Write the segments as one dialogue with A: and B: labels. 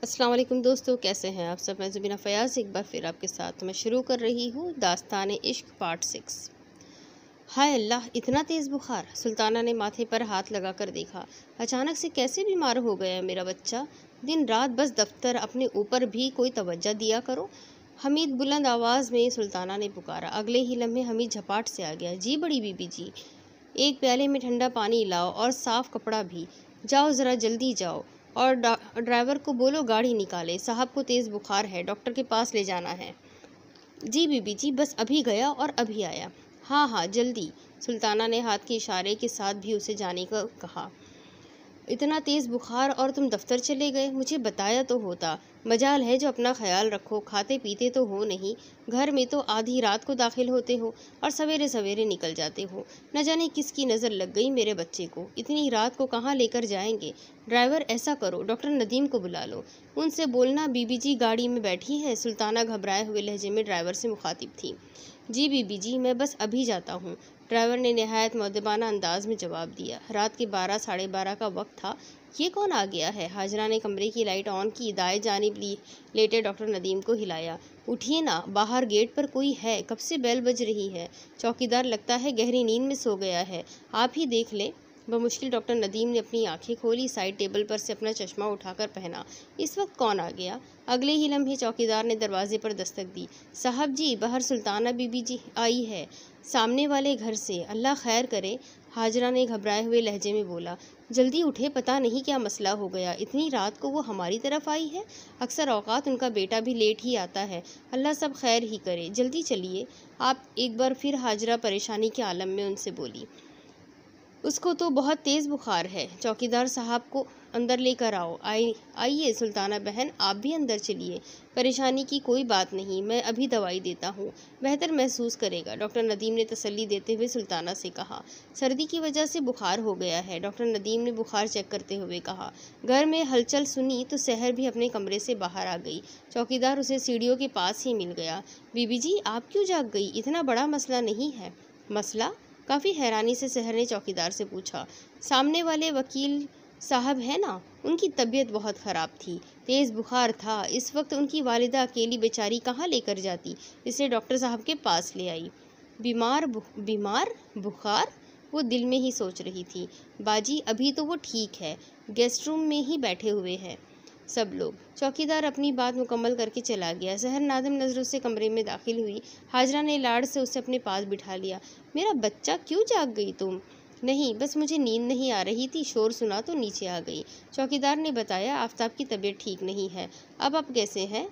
A: अस्सलाम वालेकुम दोस्तों, कैसे हैं आप सब। मैं ज़ुबीना फ़याज़ एक बार फिर आपके साथ मैं शुरू कर रही हूँ दास्तान इश्क पार्ट 6। हाय अल्लाह, इतना तेज़ बुखार। सुल्ताना ने माथे पर हाथ लगाकर देखा। अचानक से कैसे बीमार हो गया है मेरा बच्चा। दिन रात बस दफ्तर, अपने ऊपर भी कोई तवज्जो दिया करो। हमीद बुलंद आवाज़ में सुल्ताना ने पुकारा। अगले ही लम्हे हमीद झपाट से आ गया। जी बड़ी बीबी जी, एक प्याले में ठंडा पानी लाओ और साफ कपड़ा भी। जाओ ज़रा जल्दी जाओ, और ड्राइवर को बोलो गाड़ी निकाले। साहब को तेज़ बुखार है, डॉक्टर के पास ले जाना है। जी बीबी जी, बस अभी गया और अभी आया। हाँ हाँ जल्दी। सुल्ताना ने हाथ के इशारे के साथ भी उसे जाने का कहा। इतना तेज़ बुखार और तुम दफ्तर चले गए, मुझे बताया तो होता। मजाल है जो अपना ख्याल रखो, खाते पीते तो हो नहीं। घर में तो आधी रात को दाखिल होते हो और सवेरे सवेरे निकल जाते हो। न जाने किसकी नज़र लग गई मेरे बच्चे को। इतनी रात को कहाँ लेकर जाएंगे। ड्राइवर, ऐसा करो, डॉक्टर नदीम को बुला लो। उनसे बोलना बीबी जी गाड़ी में बैठी है। सुल्ताना घबराए हुए लहजे में ड्राइवर से मुखातिब थी। जी बीबी जी, मैं बस अभी जाता हूँ। ड्राइवर ने नहायत मुअद्दबाना अंदाज में जवाब दिया। रात के 12 साढ़े 12 का वक्त था। ये कौन आ गया है। हाजरा ने कमरे की लाइट ऑन की, दाएं जानिब लेटे डॉक्टर नदीम को हिलाया। उठिए ना, बाहर गेट पर कोई है, कब से बेल बज रही है। चौकीदार लगता है गहरी नींद में सो गया है, आप ही देख लें। बमुश्किल डॉक्टर नदीम ने अपनी आंखें खोली, साइड टेबल पर से अपना चश्मा उठाकर पहना। इस वक्त कौन आ गया। अगले ही लम्हे चौकीदार ने दरवाजे पर दस्तक दी। साहब जी, बाहर सुल्ताना बीबी जी आई है, सामने वाले घर से, अल्लाह खैर करे। हाजरा ने घबराए हुए लहजे में बोला। जल्दी उठे, पता नहीं क्या मसला हो गया। इतनी रात को वो हमारी तरफ आई है। अक्सर औकात उनका बेटा भी लेट ही आता है। अल्लाह सब खैर ही करे, जल्दी चलिए आप। एक बार फिर हाजरा परेशानी के आलम में उनसे बोली। उसको तो बहुत तेज़ बुखार है। चौकीदार साहब को अंदर लेकर आओ। आइए सुल्ताना बहन, आप भी अंदर चलिए। परेशानी की कोई बात नहीं, मैं अभी दवाई देता हूँ, बेहतर महसूस करेगा, डॉक्टर नदीम ने तसल्ली देते हुए सुल्ताना से कहा। सर्दी की वजह से बुखार हो गया है, डॉक्टर नदीम ने बुखार चेक करते हुए कहा। घर में हलचल सुनी तो सहर भी अपने कमरे से बाहर आ गई। चौकीदार उसे सीढ़ियों के पास ही मिल गया। बीबी जी, आप क्यों जाग गई। इतना बड़ा मसला नहीं है। मसला। काफ़ी हैरानी से सहर ने चौकीदार से पूछा। सामने वाले वकील साहब है ना, उनकी तबीयत बहुत ख़राब थी, तेज़ बुखार था। इस वक्त उनकी वालिदा अकेली बेचारी कहाँ लेकर जाती, इसे डॉक्टर साहब के पास ले आई। बीमार बुखार, वो दिल में ही सोच रही थी। बाजी, अभी तो वो ठीक है, गेस्ट रूम में ही बैठे हुए हैं सब लोग। चौकीदार अपनी बात मुकम्मल करके चला गया। सहर नादिम नज़रों से कमरे में दाखिल हुई। हाजरा ने लाड़ से उसे अपने पास बिठा लिया। मेरा बच्चा, क्यों जाग गई तुम। नहीं, बस मुझे नींद नहीं आ रही थी, शोर सुना तो नीचे आ गई। चौकीदार ने बताया। आफ्ताब की तबीयत ठीक नहीं है। अब आप कैसे हैं।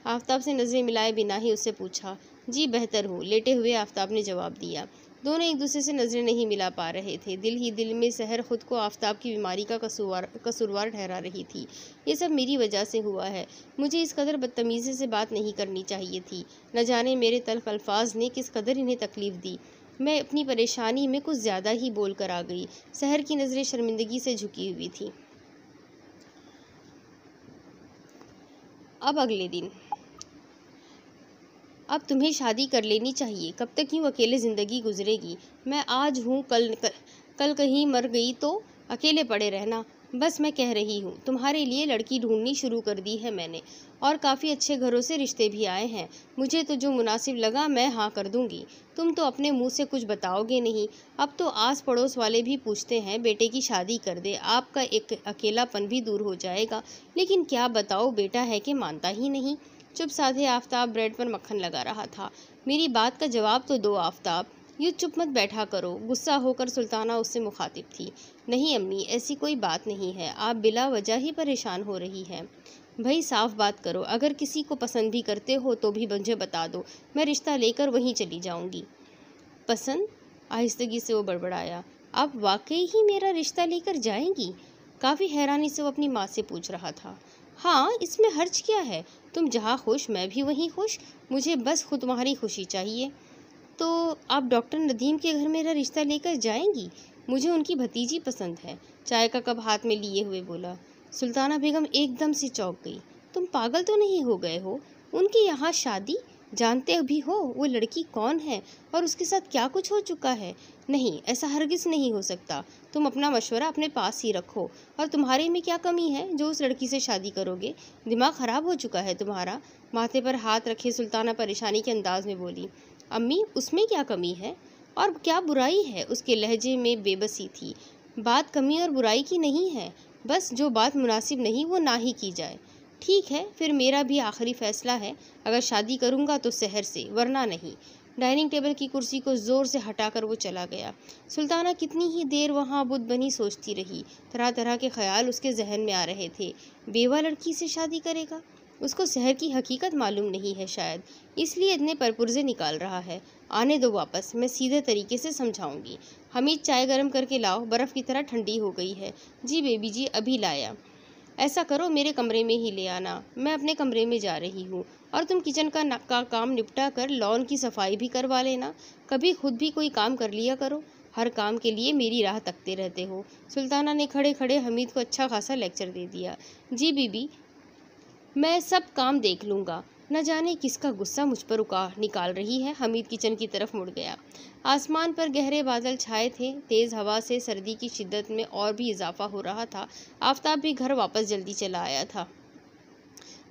A: आफ्ताब से नज़रें मिलाए बिना ही उससे पूछा। जी बेहतर हूँ, लेटे हुए आफ्ताब ने जवाब दिया। दोनों एक दूसरे से नज़रें नहीं मिला पा रहे थे। दिल ही दिल में सहर खुद को आफ्ताब की बीमारी का कसूरवार ठहरा रही थी। ये सब मेरी वजह से हुआ है, मुझे इस कदर बदतमीज़ी से बात नहीं करनी चाहिए थी। न जाने मेरे तल्ख अल्फाज ने किस कदर इन्हें तकलीफ़ दी। मैं अपनी परेशानी में कुछ ज़्यादा ही बोल कर आ गई। सहर की नज़रें शर्मिंदगी से झुकी हुई थी। अब अगले दिन। अब तुम्हें शादी कर लेनी चाहिए, कब तक यूँ अकेले ज़िंदगी गुजरेगी। मैं आज हूँ, कल कहीं मर गई तो अकेले पड़े रहना। बस मैं कह रही हूँ, तुम्हारे लिए लड़की ढूंढनी शुरू कर दी है मैंने, और काफ़ी अच्छे घरों से रिश्ते भी आए हैं। मुझे तो जो मुनासिब लगा मैं हाँ कर दूँगी। तुम तो अपने मुँह से कुछ बताओगे नहीं। अब तो आस पड़ोस वाले भी पूछते हैं बेटे की शादी कर दे, आपका एक अकेलापन भी दूर हो जाएगा। लेकिन क्या बताओ, बेटा है कि मानता ही नहीं। चुप साधे आफ्ताब ब्रेड पर मक्खन लगा रहा था। मेरी बात का जवाब तो दो आफ्ताब, यूँ चुप मत बैठा करो। गुस्सा होकर सुल्ताना उससे मुखातिब थी। नहीं अम्मी, ऐसी कोई बात नहीं है, आप बिला वजह ही परेशान हो रही हैं। भाई साफ बात करो, अगर किसी को पसंद भी करते हो तो भी मुझे बता दो, मैं रिश्ता लेकर वहीं चली जाऊंगी। पसंद, आहिस्तगी से वो बड़बड़ाया। आप वाकई ही मेरा रिश्ता लेकर जाएंगी। काफ़ी हैरानी से वो अपनी माँ से पूछ रहा था। हाँ, इसमें हर्ज क्या है, तुम जहाँ खुश मैं भी वहीं खुश, मुझे बस खुद तुम्हारी खुशी चाहिए। तो आप डॉक्टर नदीम के घर मेरा रिश्ता लेकर जाएंगी। मुझे उनकी भतीजी पसंद है, चाय का कप हाथ में लिए हुए बोला। सुल्ताना बेगम एकदम से चौंक गई। तुम पागल तो नहीं हो गए हो, उनके यहाँ शादी। जानते भी हो वो लड़की कौन है और उसके साथ क्या कुछ हो चुका है? नहीं, ऐसा हरगिज़ नहीं हो सकता। तुम अपना मशवरा अपने पास ही रखो। और तुम्हारे में क्या कमी है जो उस लड़की से शादी करोगे? दिमाग ख़राब हो चुका है तुम्हारा? माथे पर हाथ रखे सुल्ताना परेशानी के अंदाज में बोली। अम्मी, उसमें क्या कमी है और क्या बुराई है? उसके लहजे में बेबसी थी। बात कमी और बुराई की नहीं है, बस जो बात मुनासिब नहीं वो ना ही की जाए। ठीक है, फिर मेरा भी आखिरी फैसला है, अगर शादी करूँगा तो शहर से, वरना नहीं। डाइनिंग टेबल की कुर्सी को ज़ोर से हटाकर वो चला गया। सुल्ताना कितनी ही देर वहाँ बुत बनी सोचती रही। तरह तरह के ख्याल उसके जहन में आ रहे थे। बेवा लड़की से शादी करेगा? उसको शहर की हकीकत मालूम नहीं है शायद, इसलिए इतने परपुर्जे निकाल रहा है। आने दो वापस, मैं सीधे तरीके से समझाऊंगी। हमीद, चाय गर्म करके लाओ, बर्फ़ की तरह ठंडी हो गई है। जी बेबी जी, अभी लाया। ऐसा करो, मेरे कमरे में ही ले आना, मैं अपने कमरे में जा रही हूँ। और तुम किचन का काम निपटा कर लॉन की सफाई भी करवा लेना। कभी खुद भी कोई काम कर लिया करो, हर काम के लिए मेरी राह तकते रहते हो। सुल्ताना ने खड़े खड़े हमीद को अच्छा खासा लेक्चर दे दिया। जी बीबी, मैं सब काम देख लूँगा। न जाने किसका गुस्सा मुझ पर निकाल रही है। हमीद किचन की तरफ मुड़ गया। आसमान पर गहरे बादल छाए थे। तेज़ हवा से सर्दी की शिद्दत में और भी इजाफा हो रहा था। आफताब भी घर वापस जल्दी चला आया था।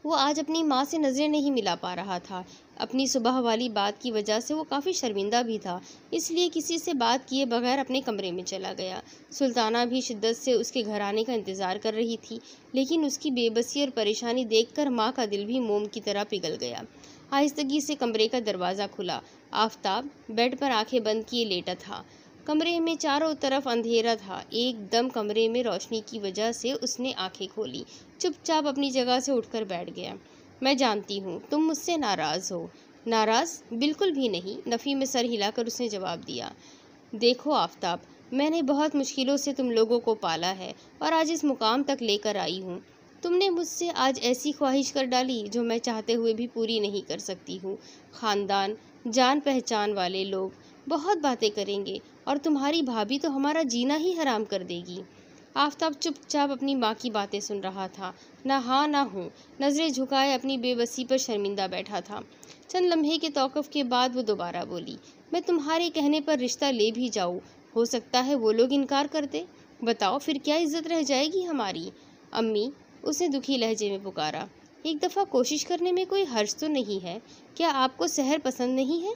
A: वो आज अपनी माँ से नज़रें नहीं मिला पा रहा था। अपनी सुबह वाली बात की वजह से वो काफ़ी शर्मिंदा भी था, इसलिए किसी से बात किए बगैर अपने कमरे में चला गया। सुल्ताना भी शिद्दत से उसके घर आने का इंतज़ार कर रही थी, लेकिन उसकी बेबसी और परेशानी देखकर माँ का दिल भी मोम की तरह पिघल गया। आहिस्तगी से कमरे का दरवाज़ा खुला। आफताब बेड पर आंखें बंद किए लेटा था। कमरे में चारों तरफ अंधेरा था। एकदम कमरे में रोशनी की वजह से उसने आंखें खोली। चुपचाप अपनी जगह से उठकर बैठ गया। मैं जानती हूँ तुम मुझसे नाराज़ हो। नाराज़? बिल्कुल भी नहीं, नफ़ी में सर हिलाकर उसने जवाब दिया। देखो आफताब, मैंने बहुत मुश्किलों से तुम लोगों को पाला है और आज इस मुकाम तक लेकर आई हूँ। तुमने मुझसे आज ऐसी ख्वाहिश कर डाली जो मैं चाहते हुए भी पूरी नहीं कर सकती हूँ। ख़ानदान, जान पहचान वाले लोग बहुत बातें करेंगे और तुम्हारी भाभी तो हमारा जीना ही हराम कर देगी। आफताब चुपचाप अपनी माँ की बातें सुन रहा था, ना हाँ ना हूँ, नज़रें झुकाए अपनी बेबसी पर शर्मिंदा बैठा था। चंद लम्हे के तौक़ुफ़ के बाद वो दोबारा बोली, मैं तुम्हारे कहने पर रिश्ता ले भी जाऊँ, हो सकता है वो लोग इनकार कर दे। बताओ फिर क्या इज्जत रह जाएगी हमारी? अम्मी, उसने दुखी लहजे में पुकारा, एक दफ़ा कोशिश करने में कोई हर्ज तो नहीं है। क्या आपको शहर पसंद नहीं है?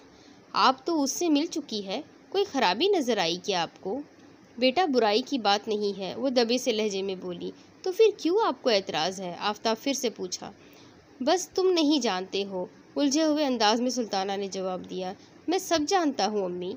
A: आप तो उससे मिल चुकी है, कोई ख़राबी नज़र आई क्या आपको? बेटा, बुराई की बात नहीं है, वो दबे से लहजे में बोली। तो फिर क्यों आपको एतराज़ है? आफताब फिर से पूछा। बस तुम नहीं जानते हो, उलझे हुए अंदाज में सुल्ताना ने जवाब दिया। मैं सब जानता हूँ अम्मी,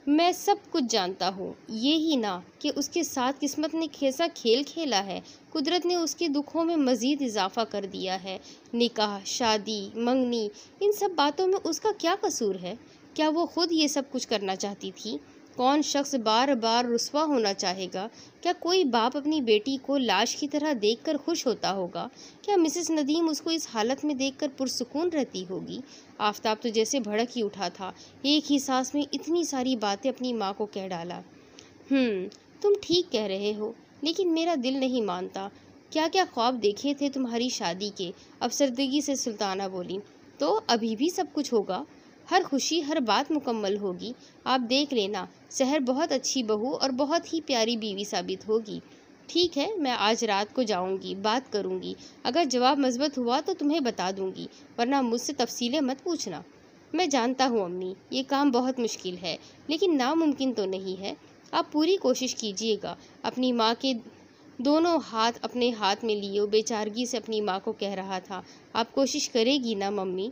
A: मैं सब कुछ जानता हूँ। ये ही ना कि उसके साथ किस्मत ने कैसा खेल खेला है। कुदरत ने उसके दुखों में मज़ीद इजाफा कर दिया है। निकाह, शादी, मंगनी, इन सब बातों में उसका क्या कसूर है? क्या वो खुद ये सब कुछ करना चाहती थी? कौन शख्स बार बार रुस्वा होना चाहेगा? क्या कोई बाप अपनी बेटी को लाश की तरह देखकर खुश होता होगा? क्या मिसेस नदीम उसको इस हालत में देखकर पुरसुकून रहती होगी? आफताब तो जैसे भड़क ही उठा था। एक ही सांस में इतनी सारी बातें अपनी माँ को कह डाला। तुम ठीक कह रहे हो, लेकिन मेरा दिल नहीं मानता। क्या क्या ख्वाब देखे थे तुम्हारी शादी के? अफसरदगी से सुल्ताना बोली। तो अभी भी सब कुछ होगा, हर खुशी, हर बात मुकम्मल होगी। आप देख लेना, सहर बहुत अच्छी बहू और बहुत ही प्यारी बीवी साबित होगी। ठीक है, मैं आज रात को जाऊंगी, बात करूंगी। अगर जवाब मज़बूत हुआ तो तुम्हें बता दूंगी, वरना मुझसे तफसीलें मत पूछना। मैं जानता हूँ अम्मी, ये काम बहुत मुश्किल है, लेकिन नामुमकिन तो नहीं है। आप पूरी कोशिश कीजिएगा। अपनी माँ के दोनों हाथ अपने हाथ में लिए बेचारगी से अपनी माँ को कह रहा था। आप कोशिश करेगी ना मम्मी?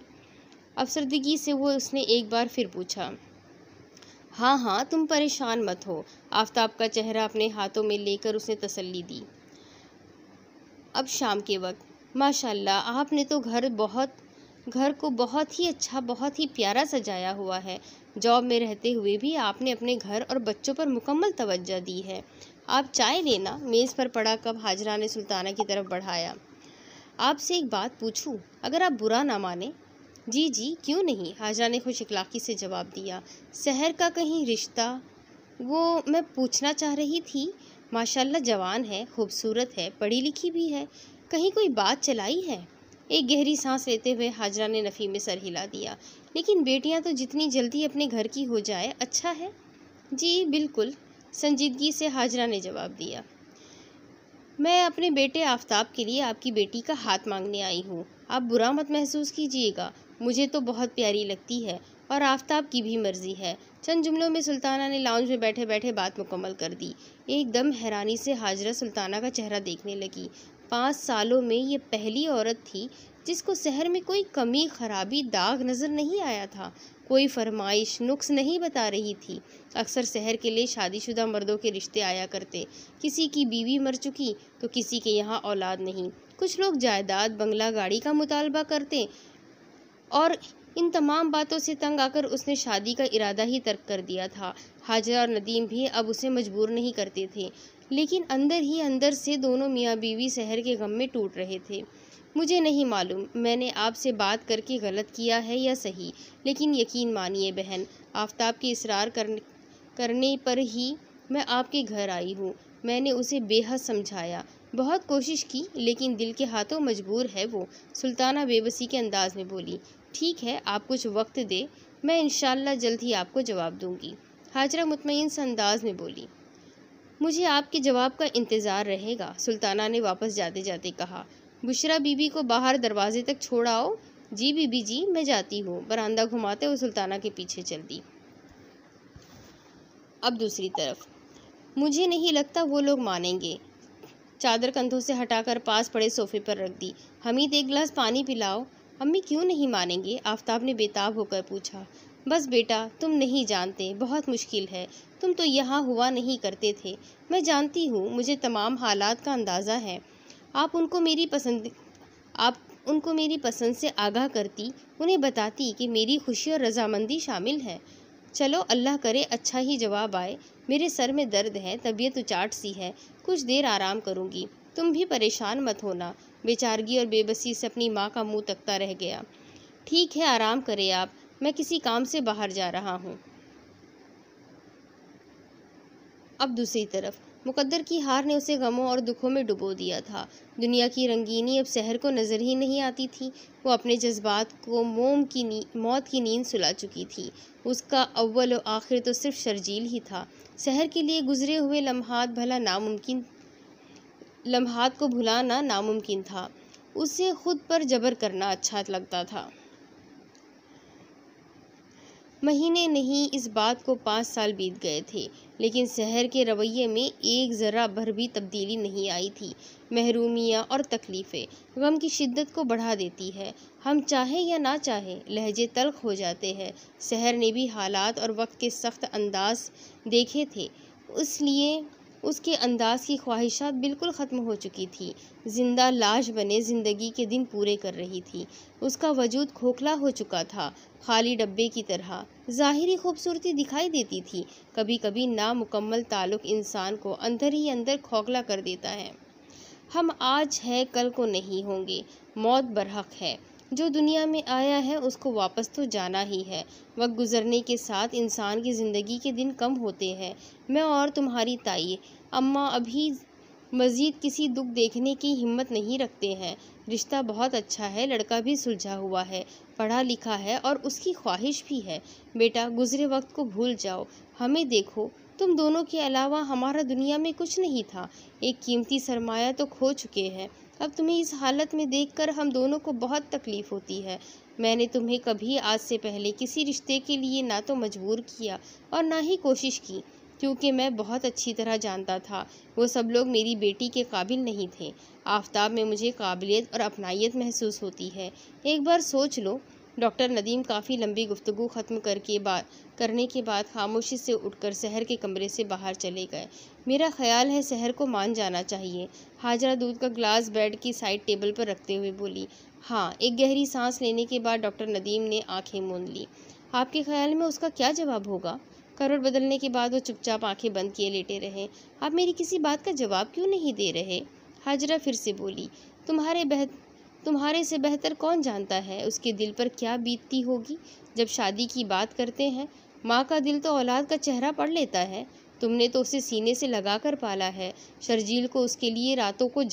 A: अफसरदगी से उसने एक बार फिर पूछा। हाँ हाँ, तुम परेशान मत हो। आफताब का चेहरा अपने हाथों में लेकर उसने तसल्ली दी। अब शाम के वक्त, माशाल्लाह, आपने तो घर को बहुत ही अच्छा, बहुत ही प्यारा सजाया हुआ है। जॉब में रहते हुए भी आपने अपने घर और बच्चों पर मुकम्मल तवज्जो दी है। आप चाय लेना। मेज़ पर पड़ा कप हाजरा ने सुल्ताना की तरफ बढ़ाया। आपसे एक बात पूछूं, अगर आप बुरा ना माने? जी जी, क्यों नहीं, हाजरा ने खुश इखलाकी से जवाब दिया। शहर का कहीं रिश्ता? वो मैं पूछना चाह रही थी। माशाल्लाह जवान है, खूबसूरत है, पढ़ी लिखी भी है। कहीं कोई बात चलाई है? एक गहरी सांस लेते हुए हाजरा ने नफ़ी में सर हिला दिया। लेकिन बेटियां तो जितनी जल्दी अपने घर की हो जाए अच्छा है। जी बिल्कुल, संजीदगी से हाजरा ने जवाब दिया। मैं अपने बेटे आफ्ताब के लिए आपकी बेटी का हाथ मांगने आई हूँ। आप बुरा मत महसूस कीजिएगा, मुझे तो बहुत प्यारी लगती है और आफ्ताब की भी मर्जी है। चंद जुमलों में सुल्ताना ने लाउंज में बैठे बैठे बात मुकम्मल कर दी। एकदम हैरानी से हाजरा सुल्ताना का चेहरा देखने लगी। 5 सालों में ये पहली औरत थी जिसको शहर में कोई कमी खराबी दाग नज़र नहीं आया था। कोई फरमाइश नुक्स नहीं बता रही थी। अक्सर शहर के लिए शादीशुदा मर्दों के रिश्ते आया करते। किसी की बीवी मर चुकी तो किसी के यहाँ औलाद नहीं। कुछ लोग जायदाद बंगला गाड़ी का मुतालबा करते और इन तमाम बातों से तंग आकर उसने शादी का इरादा ही तर्क कर दिया था। हाजरा और नदीम भी अब उसे मजबूर नहीं करते थे, लेकिन अंदर ही अंदर से दोनों मियाँ बीवी शहर के गम में टूट रहे थे। मुझे नहीं मालूम मैंने आपसे बात करके गलत किया है या सही, लेकिन यकीन मानिए बहन, आफ्ताब के इसरार करने पर ही मैं आपके घर आई हूँ। मैंने उसे बेहद समझाया, बहुत कोशिश की, लेकिन दिल के हाथों मजबूर है वो। सुल्ताना बेबसी के अंदाज में बोली। ठीक है, आप कुछ वक्त दे, मैं इंशाल्लाह जल्द ही आपको जवाब दूंगी। हाजरा मुतमईन से अंदाज में बोली। मुझे आपके जवाब का इंतज़ार रहेगा, सुल्ताना ने वापस जाते जाते कहा। बुशरा बीबी को बाहर दरवाजे तक छोड़ आओ। जी बीबी जी, मैं जाती हूँ। बरामदा घुमाते हुए सुल्ताना के पीछे चल दी। अब दूसरी तरफ, मुझे नहीं लगता वो लोग मानेंगे। चादर कंधों से हटाकर पास पड़े सोफे पर रख दी। हमीद, एक गिलास पानी पिलाओ। अम्मी क्यों नहीं मानेंगे? आफ्ताब ने बेताब होकर पूछा। बस बेटा, तुम नहीं जानते, बहुत मुश्किल है। तुम तो यहाँ हुआ नहीं करते थे। मैं जानती हूँ, मुझे तमाम हालात का अंदाज़ा है। आप उनको मेरी पसंद से आगाह करती, उन्हें बताती कि मेरी खुशी और रजामंदी शामिल है। चलो, अल्लाह करे अच्छा ही जवाब आए। मेरे सर में दर्द है, तबीयत उचाट सी है, कुछ देर आराम करूँगी। तुम भी परेशान मत होना। बेचारगी और बेबसी से अपनी माँ का मुंह तकता रह गया। ठीक है, आराम करें आप, मैं किसी काम से बाहर जा रहा हूँ। अब दूसरी तरफ, मुकद्दर की हार ने उसे गमों और दुखों में डुबो दिया था। दुनिया की रंगीनी अब शहर को नज़र ही नहीं आती थी। वो अपने जज्बात को मौत की नींद सुला चुकी थी। उसका अव्वल और आखिर तो सिर्फ शर्जील ही था। शहर के लिए गुजरे हुए लम्हात को भुलाना नामुमकिन था। उसे खुद पर जबर करना अच्छा लगता था। महीने नहीं, इस बात को 5 साल बीत गए थे, लेकिन शहर के रवैये में एक ज़रा भर भी तब्दीली नहीं आई थी। महरूमियाँ और तकलीफ़ें गम की शिद्दत को बढ़ा देती है। हम चाहें या ना चाहें, लहजे तल्ख हो जाते हैं। शहर ने भी हालात और वक्त के सख्त अंदाज देखे थे, इसलिए उसके अंदाज की ख्वाहिशात बिल्कुल ख़त्म हो चुकी थी। जिंदा लाश बने ज़िंदगी के दिन पूरे कर रही थी। उसका वजूद खोखला हो चुका था, खाली डब्बे की तरह। ज़ाहिरी खूबसूरती दिखाई देती थी, कभी कभी नामुकम्मल ताल्लुक़ इंसान को अंदर ही अंदर खोखला कर देता है। हम आज है, कल को नहीं होंगे। मौत बरहक है। जो दुनिया में आया है उसको वापस तो जाना ही है। वक्त गुजरने के साथ इंसान की ज़िंदगी के दिन कम होते हैं। मैं और तुम्हारी ताई अम्मा अभी मज़ीद किसी दुख देखने की हिम्मत नहीं रखते हैं। रिश्ता बहुत अच्छा है, लड़का भी सुलझा हुआ है, पढ़ा लिखा है और उसकी ख्वाहिश भी है। बेटा, गुजरे वक्त को भूल जाओ, हमें देखो। तुम दोनों के अलावा हमारा दुनिया में कुछ नहीं था। एक कीमती सरमाया तो खो चुके हैं। अब तुम्हें इस हालत में देखकर हम दोनों को बहुत तकलीफ़ होती है। मैंने तुम्हें कभी आज से पहले किसी रिश्ते के लिए ना तो मजबूर किया और ना ही कोशिश की, क्योंकि मैं बहुत अच्छी तरह जानता था वो सब लोग मेरी बेटी के काबिल नहीं थे। आफ्ताब में मुझे काबिलियत और अपनायत महसूस होती है। एक बार सोच लो। डॉक्टर नदीम काफ़ी लंबी गुफ्तगू ख़त्म करने के बाद खामोशी से उठकर शहर के कमरे से बाहर चले गए। मेरा ख्याल है शहर को मान जाना चाहिए। हाजरा दूध का गिलास बेड की साइड टेबल पर रखते हुए बोली। हाँ। एक गहरी सांस लेने के बाद डॉक्टर नदीम ने आंखें मूंद ली। आपके ख्याल में उसका क्या जवाब होगा? करवट बदलने के बाद वो चुपचाप आंखें बंद किए लेटे रहे। आप मेरी किसी बात का जवाब क्यों नहीं दे रहे? हाजरा फिर से बोली। तुम्हारे से बेहतर कौन जानता है उसके दिल पर क्या बीतती होगी जब शादी की बात करते हैं। माँ का दिल तो औलाद का चेहरा पढ़ लेता है। तुमने तो उसे सीने से लगा कर पाला है। शर्जील को उसके लिए रातों को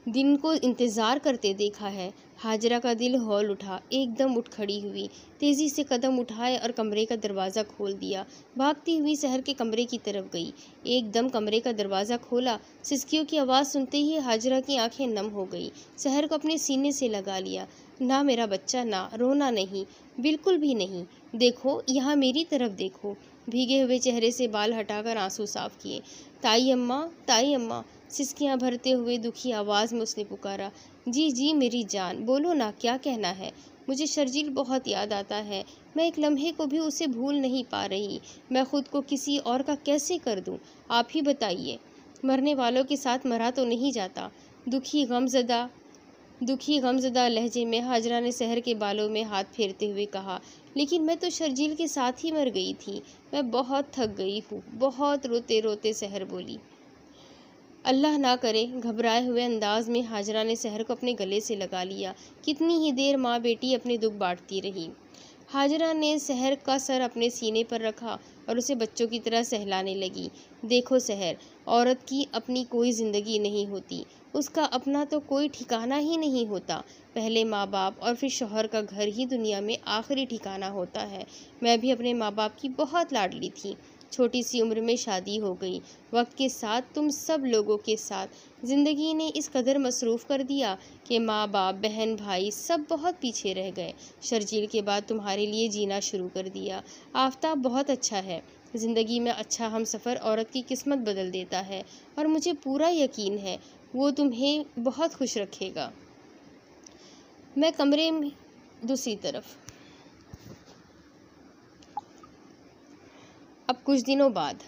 A: दिन को इंतज़ार करते देखा है। हाजरा का दिल हौल उठा, एकदम उठ खड़ी हुई, तेज़ी से कदम उठाए और कमरे का दरवाज़ा खोल दिया। भागती हुई सहर के कमरे की तरफ गई। एकदम कमरे का दरवाज़ा खोला। सिसकियों की आवाज़ सुनते ही हाजरा की आंखें नम हो गई। सहर को अपने सीने से लगा लिया। ना मेरा बच्चा, ना रोना नहीं, बिल्कुल भी नहीं। देखो, यहाँ मेरी तरफ देखो। भीगे हुए चेहरे से बाल हटाकर आंसू साफ किए। ताई अम्मा, ताई अम्मा, सिसकियां भरते हुए दुखी आवाज़ में उसने पुकारा। जी जी मेरी जान, बोलो ना, क्या कहना है। मुझे शर्जील बहुत याद आता है। मैं एक लम्हे को भी उसे भूल नहीं पा रही। मैं खुद को किसी और का कैसे कर दूं? आप ही बताइए। मरने वालों के साथ मरा तो नहीं जाता। दुखी गमज़दा लहजे में हाजरा ने सहर के बालों में हाथ फेरते हुए कहा, लेकिन मैं तो शर्जील के साथ ही मर गई थी। मैं बहुत थक गई हूँ, बहुत रोते रोते सहर बोली। अल्लाह ना करे, घबराए हुए अंदाज में हाजरा ने सहर को अपने गले से लगा लिया। कितनी ही देर माँ बेटी अपने दुख बांटती रही। हाजरा ने सहर का सर अपने सीने पर रखा और उसे बच्चों की तरह सहलाने लगी। देखो सहर, औरत की अपनी कोई ज़िंदगी नहीं होती, उसका अपना तो कोई ठिकाना ही नहीं होता। पहले माँ बाप और फिर शौहर का घर ही दुनिया में आखिरी ठिकाना होता है। मैं भी अपने माँ बाप की बहुत लाडली थी। छोटी सी उम्र में शादी हो गई। वक्त के साथ तुम सब लोगों के साथ ज़िंदगी ने इस कदर मसरूफ़ कर दिया कि माँ बाप, बहन भाई सब बहुत पीछे रह गए। शर्जील के बाद तुम्हारे लिए जीना शुरू कर दिया। आफताब बहुत अच्छा है। ज़िंदगी में अच्छा हमसफ़र औरत की किस्मत बदल देता है और मुझे पूरा यकीन है वो तुम्हें बहुत खुश रखेगा। मैं कमरे में दूसरी तरफ। अब कुछ दिनों बाद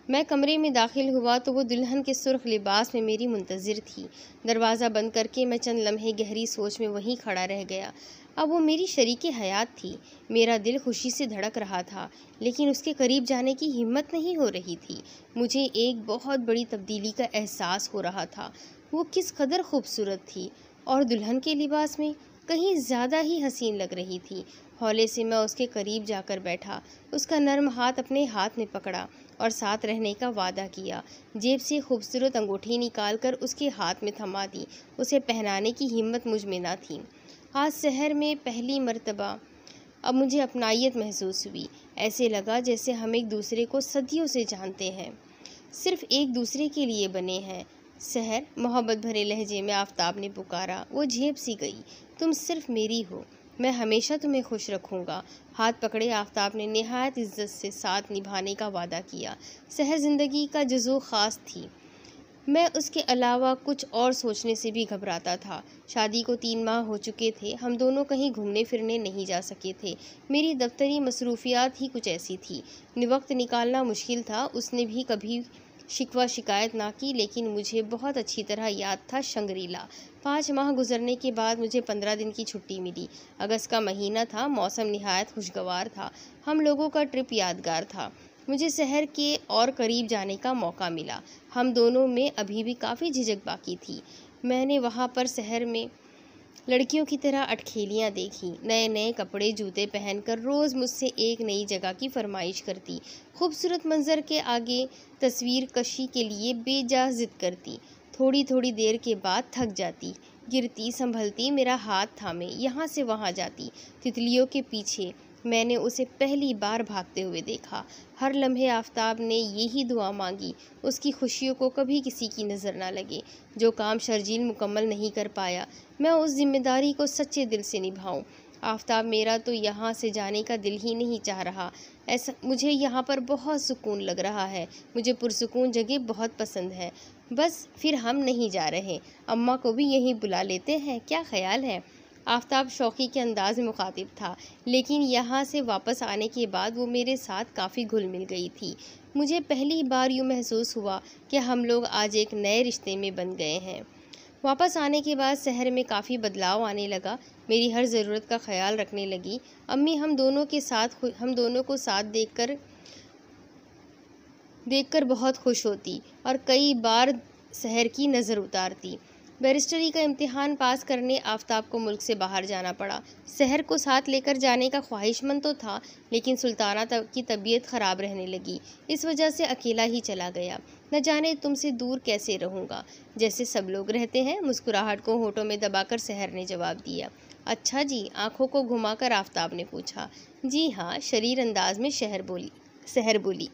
A: मैं कमरे में दाखिल हुआ तो वो दुल्हन के सुर्ख लिबास में मेरी मुंतज़िर थी। दरवाज़ा बंद करके मैं चंद लम्हे गहरी सोच में वहीं खड़ा रह गया। अब वो मेरी शरीके हयात थी। मेरा दिल खुशी से धड़क रहा था, लेकिन उसके करीब जाने की हिम्मत नहीं हो रही थी। मुझे एक बहुत बड़ी तब्दीली का एहसास हो रहा था। वो किस कदर खूबसूरत थी और दुल्हन के लिबास में कहीं ज़्यादा ही हसीन लग रही थी। हौले से मैं उसके करीब जाकर बैठा, उसका नर्म हाथ अपने हाथ में पकड़ा और साथ रहने का वादा किया। जेब से खूबसूरत अंगूठी निकालकर उसके हाथ में थमा दी। उसे पहनाने की हिम्मत मुझ में न थी। आज शहर में पहली मर्तबा अब मुझे अपनायत महसूस हुई। ऐसे लगा जैसे हम एक दूसरे को सदियों से जानते हैं, सिर्फ एक दूसरे के लिए बने हैं। सहर, मोहब्बत भरे लहजे में आफताब ने पुकारा। वो झेप सी गई। तुम सिर्फ मेरी हो, मैं हमेशा तुम्हें खुश रखूँगा। हाथ पकड़े आफताब ने निहायत इज्जत से साथ निभाने का वादा किया। सहर ज़िंदगी का जुज़ू ख़ास थी। मैं उसके अलावा कुछ और सोचने से भी घबराता था। शादी को 3 माह हो चुके थे। हम दोनों कहीं घूमने फिरने नहीं जा सके थे। मेरी दफ्तरी मसरूफियात ही कुछ ऐसी थी। वक्त निकालना मुश्किल था। उसने भी कभी शिकवा शिकायत ना की, लेकिन मुझे बहुत अच्छी तरह याद था शंग्रीला। 5 माह गुजरने के बाद मुझे 15 दिन की छुट्टी मिली। अगस्त का महीना था। मौसम निहायत खुशगवार था। हम लोगों का ट्रिप यादगार था। मुझे शहर के और करीब जाने का मौका मिला। हम दोनों में अभी भी काफ़ी झिझक बाकी थी। मैंने वहाँ पर शहर में लड़कियों की तरह अटखेलियाँ देखी। नए नए कपड़े जूते पहनकर रोज़ मुझसे एक नई जगह की फरमाइश करती। खूबसूरत मंजर के आगे तस्वीर कशी के लिए बेजा जिद करती। थोड़ी थोड़ी देर के बाद थक जाती, गिरती संभलती, मेरा हाथ थामे यहाँ से वहाँ जाती। तितलियों के पीछे मैंने उसे पहली बार भागते हुए देखा। हर लम्हे आफताब ने यही दुआ मांगी, उसकी खुशियों को कभी किसी की नज़र ना लगे। जो काम शर्जील मुकम्मल नहीं कर पाया, मैं उस जिम्मेदारी को सच्चे दिल से निभाऊं। आफताब मेरा तो यहाँ से जाने का दिल ही नहीं चाह रहा। ऐसा मुझे यहाँ पर बहुत सुकून लग रहा है। मुझे पुरसुकून जगह बहुत पसंद है। बस फिर हम नहीं जा रहे। अम्मा को भी यहीं बुला लेते हैं, क्या ख्याल है? आफताब शौक़ी के अंदाज में मुखातिब था, लेकिन यहाँ से वापस आने के बाद वो मेरे साथ काफ़ी घुल मिल गई थी। मुझे पहली बार यूँ महसूस हुआ कि हम लोग आज एक नए रिश्ते में बन गए हैं। वापस आने के बाद शहर में काफ़ी बदलाव आने लगा। मेरी हर ज़रूरत का ख्याल रखने लगी। अम्मी हम दोनों को साथ देखकर बहुत खुश होती और कई बार शहर की नज़र उतारती। बैरिस्टरी का इम्तिहान पास करने आफताब को मुल्क से बाहर जाना पड़ा। शहर को साथ लेकर जाने का ख्वाहिशमंद तो था, लेकिन सुल्ताना की तबीयत ख़राब रहने लगी। इस वजह से अकेला ही चला गया। न जाने तुमसे दूर कैसे रहूँगा, जैसे सब लोग रहते हैं। मुस्कुराहट को होठों में दबाकर सहर ने जवाब दिया। अच्छा जी, आंखों को घुमाकर आफताब ने पूछा। जी हाँ, शरीर अंदाज में सहर बोली।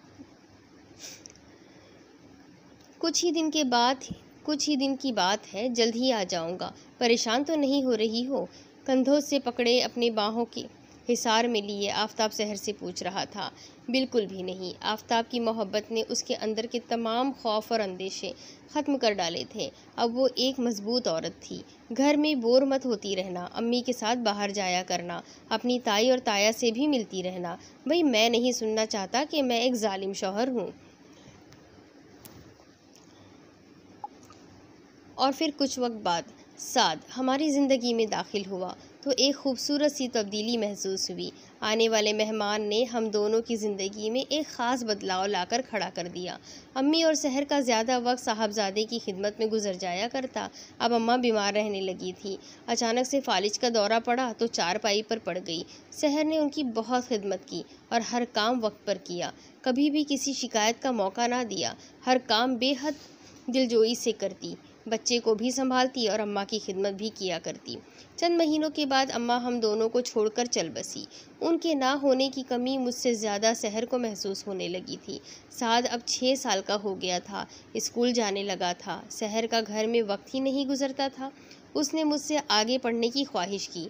A: कुछ ही दिन की बात है, जल्द ही आ जाऊंगा। परेशान तो नहीं हो रही हो? कंधों से पकड़े अपने बाहों के हिसार में लिए आफताब सहर से पूछ रहा था। बिल्कुल भी नहीं। आफताब की मोहब्बत ने उसके अंदर के तमाम खौफ और अंदेशे ख़त्म कर डाले थे। अब वो एक मजबूत औरत थी। घर में बोर मत होती रहना, अम्मी के साथ बाहर जाया करना, अपनी ताई और ताया से भी मिलती रहना। भाई मैं नहीं सुनना चाहता कि मैं एक जालिम शौहर हूँ। और फिर कुछ वक्त बाद साद हमारी ज़िंदगी में दाखिल हुआ तो एक खूबसूरत सी तब्दीली महसूस हुई। आने वाले मेहमान ने हम दोनों की ज़िंदगी में एक ख़ास बदलाव लाकर खड़ा कर दिया। अम्मी और सहर का ज़्यादा वक्त साहबजादे की खिदमत में गुजर जाया करता। अब अम्मा बीमार रहने लगी थी। अचानक से फालिज का दौरा पड़ा तो चारपाई पर पड़ गई। सहर ने उनकी बहुत खिदमत की और हर काम वक्त पर किया। कभी भी किसी शिकायत का मौका ना दिया। हर काम बेहद दिलजोई से करती, बच्चे को भी संभालती और अम्मा की खिदमत भी किया करती। चंद महीनों के बाद अम्मा हम दोनों को छोड़कर चल बसी। उनके ना होने की कमी मुझसे ज़्यादा सहर को महसूस होने लगी थी। साद अब 6 साल का हो गया था, स्कूल जाने लगा था। सहर का घर में वक्त ही नहीं गुजरता था। उसने मुझसे आगे पढ़ने की ख्वाहिश की।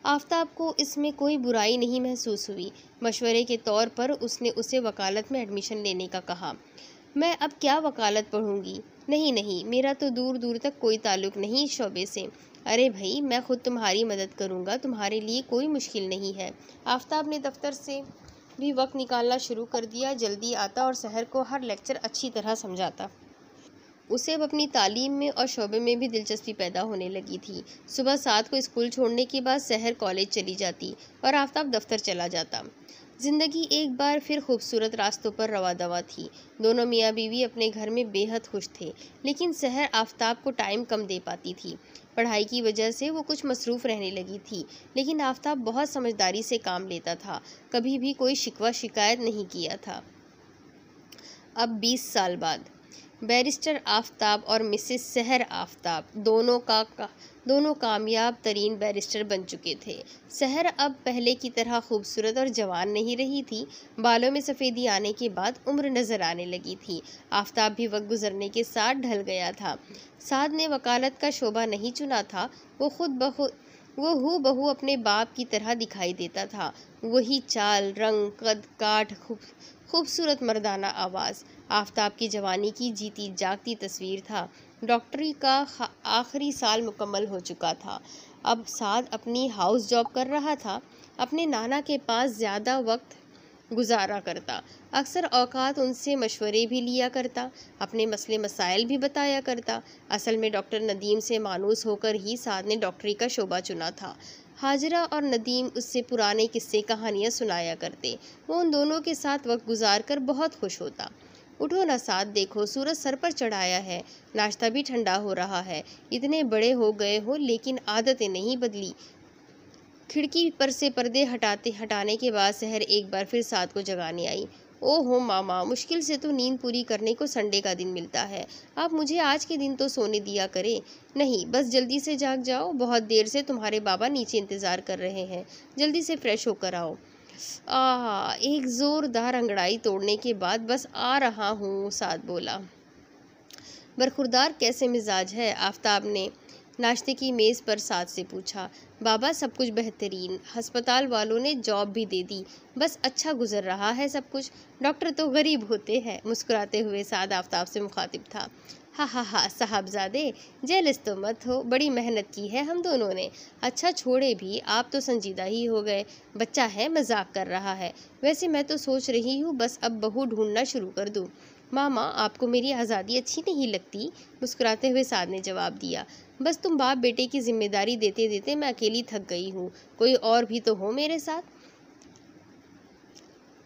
A: आफताब को इसमें कोई बुराई नहीं महसूस हुई। मशवरे के तौर पर उसने उसे वकालत में एडमिशन लेने का कहा। मैं अब क्या वकालत पढ़ूंगी? नहीं, मेरा तो दूर दूर तक कोई ताल्लुक़ नहीं इस शोबे से। अरे भाई, मैं खुद तुम्हारी मदद करूंगा, तुम्हारे लिए कोई मुश्किल नहीं है। आफताब ने दफ्तर से भी वक्त निकालना शुरू कर दिया। जल्दी आता और सहर को हर लेक्चर अच्छी तरह समझाता। उसे अब अपनी तालीम में और शोबे में भी दिलचस्पी पैदा होने लगी थी। सुबह 7 को स्कूल छोड़ने के बाद सहर कॉलेज चली जाती और आफताब दफ्तर चला जाता। ज़िंदगी एक बार फिर खूबसूरत रास्तों पर रवा दवा थी। दोनों मियाँ बीवी अपने घर में बेहद खुश थे, लेकिन सहर आफताब को टाइम कम दे पाती थी। पढ़ाई की वजह से वो कुछ मसरूफ़ रहने लगी थी, लेकिन आफताब बहुत समझदारी से काम लेता था, कभी भी कोई शिकवा शिकायत नहीं किया था। अब 20 साल बाद बैरिस्टर आफताब और मिसेस सहर आफताब दोनों कामयाब तरीन बैरिस्टर बन चुके थे। सहर अब पहले की तरह खूबसूरत और जवान नहीं रही थी। बालों में सफ़ेदी आने के बाद उम्र नज़र आने लगी थी। आफताब भी वक्त गुजरने के साथ ढल गया था। साद ने वकालत का शोबा नहीं चुना था। वो हूबहू अपने बाप की तरह दिखाई देता था। वही चाल, रंग, कद काठ, खूबसूरत मर्दाना आवाज़ आफताब की जवानी की जीती जागती तस्वीर था। डॉक्टरी का आखिरी साल मुकम्मल हो चुका था। अब साद अपनी हाउस जॉब कर रहा था। अपने नाना के पास ज़्यादा वक्त गुजारा करता। अक्सर औकात उनसे मशवरे भी लिया करता, अपने मसले मसाइल भी बताया करता। असल में डॉक्टर नदीम से मानूस होकर ही साद ने डॉक्टरी का शोबा चुना था। हाजरा और नदीम उससे पुराने किस्से कहानियाँ सुनाया करते। वो उन दोनों के साथ वक्त गुजार कर बहुत खुश होता। उठो ना साद, देखो सूरज सर पर चढ़ाया है, नाश्ता भी ठंडा हो रहा है। इतने बड़े हो गए हो लेकिन आदतें नहीं बदली। खिड़की पर से पर्दे हटाने के बाद सहर एक बार फिर साद को जगाने आई। ओहो मामा, मुश्किल से तो नींद पूरी करने को संडे का दिन मिलता है। आप मुझे आज के दिन तो सोने दिया करें। नहीं, बस जल्दी से जाग जाओ, बहुत देर से तुम्हारे बाबा नीचे इंतज़ार कर रहे हैं। जल्दी से फ्रेश होकर आओ। एक ज़ोरदार अंगड़ाई तोड़ने के बाद बस आ रहा हूँ, साद बोला। बरखुरदार कैसे मिजाज है? आफताब ने नाश्ते की मेज़ पर साद से पूछा। बाबा, सब कुछ बेहतरीन। अस्पताल वालों ने जॉब भी दे दी, बस अच्छा गुजर रहा है सब कुछ। डॉक्टर तो गरीब होते हैं। मुस्कुराते हुए साद आफताब से मुखातिब था। हा साहबजादे, जेलस तो मत हो, बड़ी मेहनत की है हम दोनों ने। अच्छा छोड़े भी, आप तो संजीदा ही हो गए। बच्चा है, मजाक कर रहा है। वैसे मैं तो सोच रही हूँ बस अब बहू ढूंढना शुरू कर दूँ। मामा, आपको मेरी आज़ादी अच्छी नहीं लगती? मुस्कुराते हुए साद ने जवाब दिया। बस तुम बाप बेटे की जिम्मेदारी देते देते मैं अकेली थक गई हूँ। कोई और भी तो हो मेरे साथ।